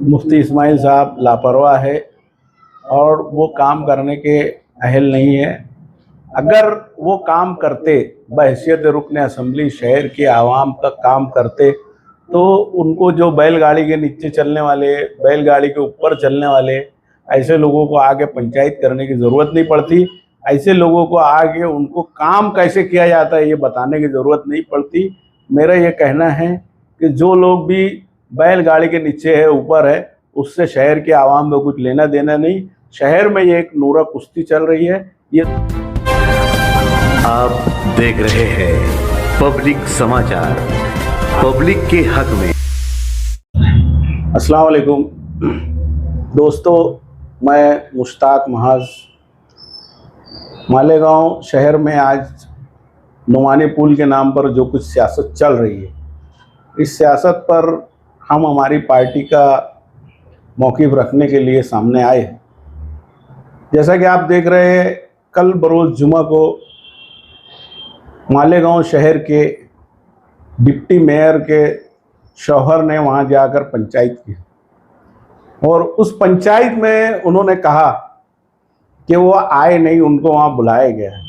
मुफ्ती इस्माइल साहब लापरवाह है और वो काम करने के अहल नहीं है। अगर वो काम करते, बहैसियत रुकन असम्बली शहर के आवाम का काम करते, तो उनको जो बैलगाड़ी के नीचे चलने वाले, बैलगाड़ी के ऊपर चलने वाले ऐसे लोगों को आगे पंचायत करने की ज़रूरत नहीं पड़ती। ऐसे लोगों को आगे उनको काम कैसे किया जाता है ये बताने की ज़रूरत नहीं पड़ती। मेरा ये कहना है कि जो लोग भी बैलगाड़ी के नीचे है, ऊपर है, उससे शहर के आवाम को कुछ लेना देना नहीं। शहर में ये एक नूरा कुश्ती चल रही है। ये आप देख रहे हैं पब्लिक समाचार, पब्लिक के हक में। अस्सलाम वालेकुम दोस्तों, मैं मुश्ताक महाज मालेगांव शहर में आज नुमानी पुल के नाम पर जो कुछ सियासत चल रही है, इस सियासत पर हम हमारी पार्टी का मौक़िफ़ रखने के लिए सामने आए हैं। जैसा कि आप देख रहे हैं, कल बरोज़ जुमा को मालेगांव शहर के डिप्टी मेयर के शौहर ने वहां जाकर पंचायत की और उस पंचायत में उन्होंने कहा कि वो आए नहीं, उनको वहां बुलाया गया है।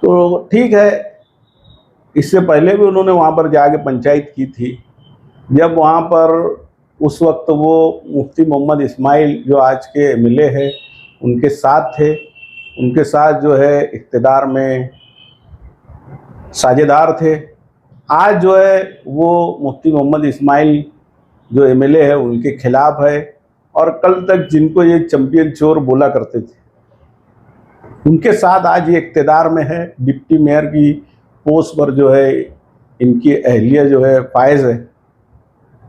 तो ठीक है, इससे पहले भी उन्होंने वहां पर जाके पंचायत की थी। जब वहां पर उस वक्त वो मुफ्ती मोहम्मद इस्माइल जो आज के एमएलए हैं उनके साथ थे, उनके साथ जो है इक़्तिदार में साझेदार थे। आज जो है वो मुफ्ती मोहम्मद इस्माइल जो एमएलए है उनके खिलाफ है और कल तक जिनको ये चैंपियन चोर बोला करते थे उनके साथ आज ये इक़्तिदार में है। डिप्टी मेयर की पोस्ट पर जो है इनकी अहलिया जो है फायज़ है।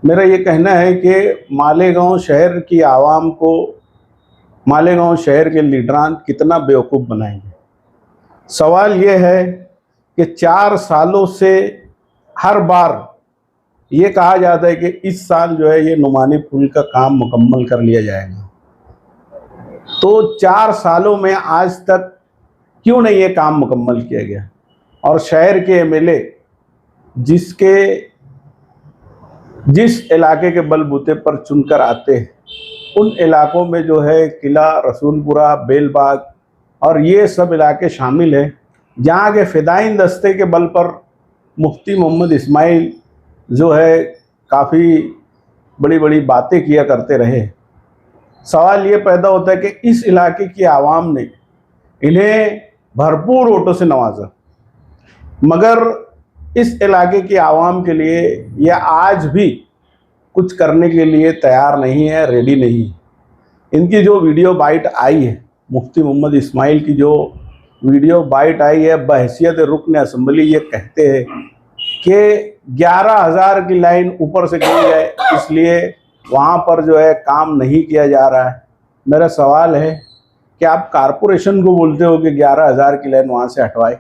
मेरा ये कहना है कि मालेगांव शहर की आवाम को, मालेगांव शहर के लीडरान कितना बेवकूफ़ बनाएंगे। सवाल ये है कि 4 सालों से हर बार ये कहा जाता है कि इस साल जो है ये नुमानी पुल का काम मुकम्मल कर लिया जाएगा। तो 4 सालों में आज तक क्यों नहीं ये काम मुकम्मल किया गया? और शहर के एमएलए जिस इलाके के बलबूते पर चुनकर आते हैं, उन इलाकों में जो है किला, रसूलपुरा, बेलबाग और ये सब इलाके शामिल हैं, जहाँ के फ़िदाइन दस्ते के बल पर मुफ्ती मोहम्मद इस्माइल जो है काफ़ी बड़ी बड़ी बातें किया करते रहे। सवाल ये पैदा होता है कि इस इलाके की आवाम ने इन्हें भरपूर वोटों से नवाजा, मगर इस इलाके की आवाम के लिए यह आज भी कुछ करने के लिए तैयार नहीं है, रेडी नहीं है। इनकी जो वीडियो बाइट आई है, मुफ्ती मोहम्मद इस्माइल की जो वीडियो बाइट आई है, बहैसियत रुकन असम्बली ये कहते हैं कि 11,000 की लाइन ऊपर से गई है, इसलिए वहाँ पर जो है काम नहीं किया जा रहा है। मेरा सवाल है कि आप कारपोरेशन को बोलते हो कि 11,000 की लाइन वहाँ से हटवाए।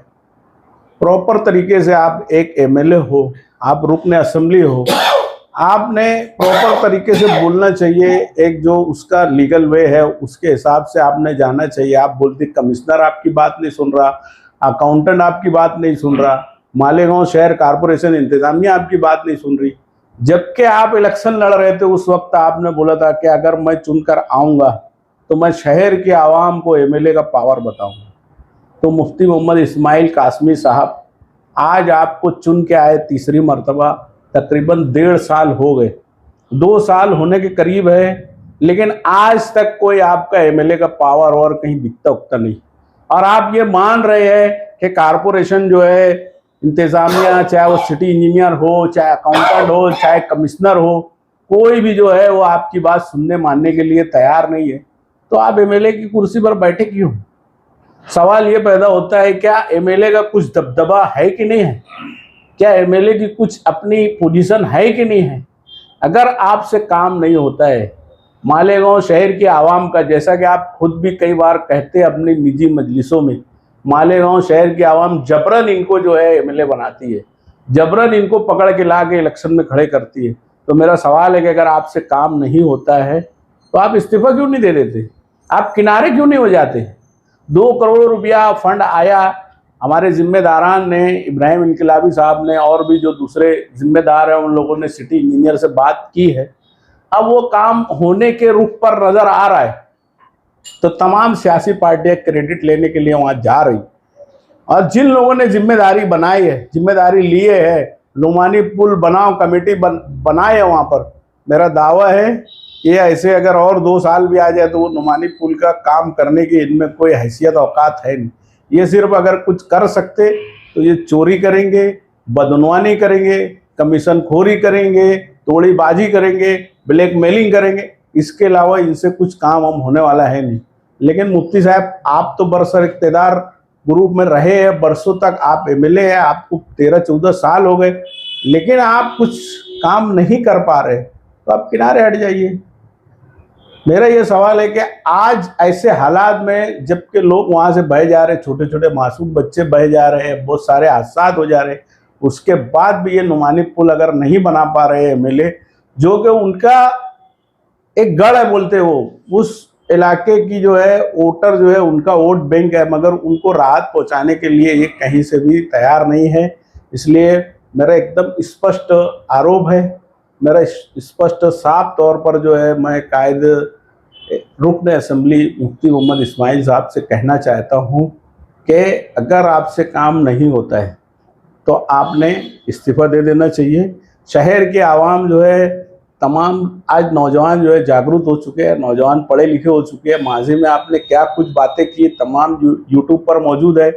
प्रॉपर तरीके से आप एक एमएलए हो, आप रुकन असम्बली हो, आपने प्रॉपर तरीके से बोलना चाहिए। एक जो उसका लीगल वे है उसके हिसाब से आपने जाना चाहिए। आप बोलते कमिश्नर आपकी बात नहीं सुन रहा, अकाउंटेंट आपकी बात नहीं सुन रहा, मालेगांव शहर कारपोरेशन इंतजामिया आपकी बात नहीं सुन रही। जबकि आप इलेक्शन लड़ रहे थे उस वक्त आपने बोला था कि अगर मैं चुनकर आऊँगा तो मैं शहर के आवाम को एमएलए का पावर बताऊँगा। तो मुफ्ती मोहम्मद इस्माइल कासमी साहब आज आपको चुन के आए तीसरी मरतबा, तकरीबन 1.5 साल हो गए, 2 साल होने के करीब है, लेकिन आज तक कोई आपका एमएलए का पावर और कहीं दिखता उगता नहीं। और आप ये मान रहे हैं कि कारपोरेशन जो है इंतज़ामिया, चाहे वो सिटी इंजीनियर हो, चाहे अकाउंटेंट हो, चाहे कमिश्नर हो, कोई भी जो है वो आपकी बात सुनने मानने के लिए तैयार नहीं है। तो आप एमएलए की कुर्सी पर बैठे क्यों? सवाल ये पैदा होता है, क्या एमएलए का कुछ दबदबा है कि नहीं है? क्या एमएलए की कुछ अपनी पोजीशन है कि नहीं है? अगर आपसे काम नहीं होता है मालेगांव शहर की आवाम का, जैसा कि आप खुद भी कई बार कहते हैं अपनी निजी मजलिसों में, मालेगांव शहर की आवाम जबरन इनको जो है एमएलए बनाती है, जबरन इनको पकड़ के ला के इलेक्शन में खड़े करती है। तो मेरा सवाल है कि अगर आपसे काम नहीं होता है तो आप इस्तीफा क्यों नहीं दे देते? आप किनारे क्यों नहीं हो जाते? 2 करोड़ रुपया फंड आया, हमारे जिम्मेदारान ने, इब्राहिम इनकलाबी साहब ने और भी जो दूसरे जिम्मेदार हैं उन लोगों ने सिटी इंजीनियर से बात की है। अब वो काम होने के रुख पर नजर आ रहा है, तो तमाम सियासी पार्टियां क्रेडिट लेने के लिए वहां जा रही। और जिन लोगों ने जिम्मेदारी बनाई है, जिम्मेदारी लिए है, नुमानी पुल बनाओ कमेटी बनाए है वहां पर, मेरा दावा है कि ऐसे अगर और 2 साल भी आ जाए तो वो नुमानी पुल का काम करने की इनमें कोई हैसियत औकात है नहीं। ये सिर्फ अगर कुछ कर सकते तो ये चोरी करेंगे, बदनवानी करेंगे, कमीशन खोरी करेंगे, तोड़ीबाजी करेंगे, ब्लैकमेलिंग करेंगे, इसके अलावा इनसे कुछ काम हम होने वाला है नहीं। लेकिन मुफ्ती साहब, आप तो बरसर इक़्तिदार ग्रुप में रहे हैं, बरसों तक आप एमएलए हैं, आपको 13-14 साल हो गए, लेकिन आप कुछ काम नहीं कर पा रहे, तो आप किनारे हट जाइए। मेरा ये सवाल है कि आज ऐसे हालात में जबकि लोग वहाँ से बह जा रहे, छोटे छोटे मासूम बच्चे बह जा रहे हैं, बहुत सारे हादसा हो जा रहे हैं, उसके बाद भी ये नुमानी पुल अगर नहीं बना पा रहे एमएलए, जो कि उनका एक गढ़ है, बोलते हो उस इलाके की जो है वोटर जो है उनका वोट बैंक है, मगर उनको राहत पहुंचाने के लिए ये कहीं से भी तैयार नहीं है। इसलिए मेरा एकदम स्पष्ट आरोप है, मेरा स्पष्ट साफ तौर पर जो है मैं कायद रुकन असेंबली मुफ्ती मोहम्मद इस्माइल साहब से कहना चाहता हूँ कि अगर आपसे काम नहीं होता है तो आपने इस्तीफ़ा दे देना चाहिए। शहर के आवाम जो है तमाम आज नौजवान जो है जागरूक हो चुके हैं, नौजवान पढ़े लिखे हो चुके हैं। माजी में आपने क्या कुछ बातें की तमाम यूट्यूब पर मौजूद है।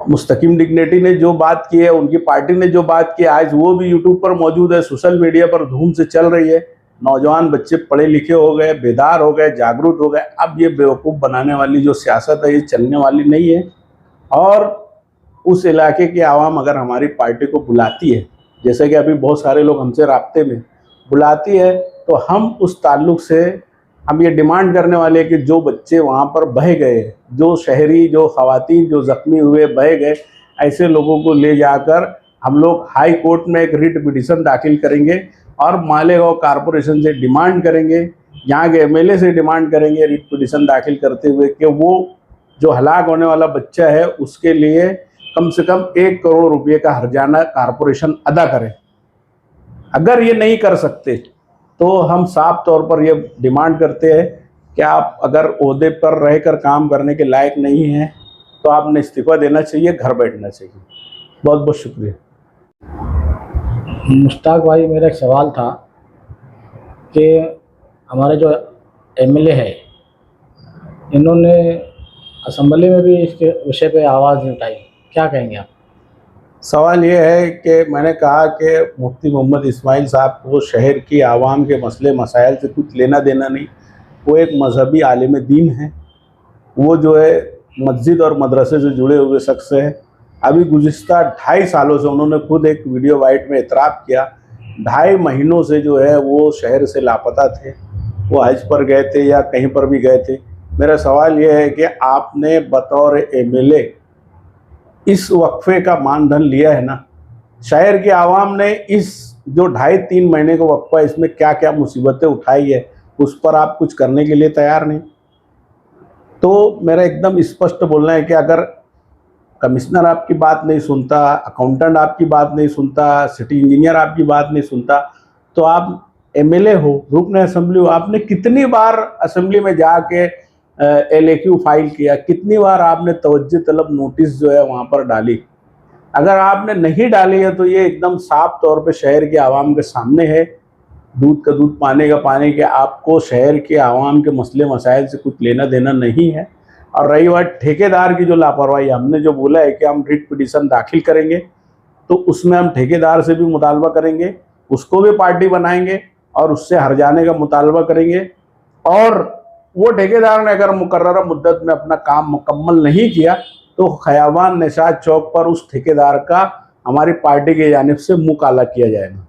मुस्तकीम डिग्नेटी ने जो बात की है, उनकी पार्टी ने जो बात की, आज वो भी यूट्यूब पर मौजूद है, सोशल मीडिया पर धूम से चल रही है। नौजवान बच्चे पढ़े लिखे हो गए, बेदार हो गए, जागरूक हो गए। अब ये बेवकूफ़ बनाने वाली जो सियासत है ये चलने वाली नहीं है। और उस इलाके की आवाम अगर हमारी पार्टी को बुलाती है, जैसे कि अभी बहुत सारे लोग हमसे राब्ते में बुलाती है, तो हम उस ताल्लुक़ से हम ये डिमांड करने वाले हैं कि जो बच्चे वहाँ पर बह गए, जो शहरी, जो ख़वातीन जो ज़ख्मी हुए बह गए, ऐसे लोगों को ले जाकर हम लोग हाई कोर्ट में एक रिट पिटीशन दाखिल करेंगे और मालेगांव कॉरपोरेशन से डिमांड करेंगे, यहाँ के एमएलए से डिमांड करेंगे रिट पिटीशन दाखिल करते हुए कि वो जो हलाक होने वाला बच्चा है उसके लिए कम से कम 1 करोड़ रुपये का हर्जाना कॉरपोरेशन अदा करें। अगर ये नहीं कर सकते तो हम साफ तौर पर ये डिमांड करते हैं कि आप अगर ओहदे पर रहकर काम करने के लायक नहीं हैं तो आपने इस्तीफ़ा देना चाहिए, घर बैठना चाहिए। बहुत बहुत शुक्रिया। मुश्ताक भाई, मेरा एक सवाल था कि हमारे जो एमएलए है इन्होंने असेंबली में भी इसके विषय पे आवाज़ नहीं उठाई, क्या कहेंगे आप? सवाल ये है कि मैंने कहा कि मुफ्ती मोहम्मद इस्माइल साहब को शहर की आवाम के मसले मसाइल से कुछ लेना देना नहीं। वो एक मजहबी आलिम दीन है, वो जो है मस्जिद और मदरसे से जुड़े हुए शख्स है। अभी गुज़िश्ता 2.5 सालों से उन्होंने खुद एक वीडियो वाइट में इतराफ़ किया, 2.5 महीनों से जो है वो शहर से लापता थे, वो हज पर गए थे या कहीं पर भी गए थे। मेरा सवाल ये है कि आपने बतौर एमएलए इस वक्फे का मानधन लिया है ना? शहर के आवाम ने इस जो 2.5-3 महीने का वक्फा, इसमें क्या क्या मुसीबतें उठाई है, उस पर आप कुछ करने के लिए तैयार नहीं। तो मेरा एकदम स्पष्ट बोलना है कि अगर कमिश्नर आपकी बात नहीं सुनता, अकाउंटेंट आपकी बात नहीं सुनता, सिटी इंजीनियर आपकी बात नहीं सुनता, तो आप एमएलए हो, रुकन असेंबली हो, आपने कितनी बार असेंबली में जाके LAQ फाइल किया, कितनी बार आपने तवज्जो तलब नोटिस जो है वहाँ पर डाली? अगर आपने नहीं डाली है तो ये एकदम साफ तौर पे शहर के आवाम के सामने है, दूध का दूध पानी का पानी, के आपको शहर के आवाम के मसले मसाइल से कुछ लेना देना नहीं है। और रही बात ठेकेदार की जो लापरवाही, हमने जो बोला है कि हम रिट पिटीशन दाखिल करेंगे, तो उसमें हम ठेकेदार से भी मुतालबा करेंगे, उसको भी पार्टी बनाएंगे और उससे हर्जाने का मुतालबा करेंगे। और वो ठेकेदार ने अगर मुकर्ररा मुद्दत में अपना काम मुकम्मल नहीं किया तो खयाबान निशात चौक पर उस ठेकेदार का हमारी पार्टी की जानिब से मुँह काला किया जाएगा।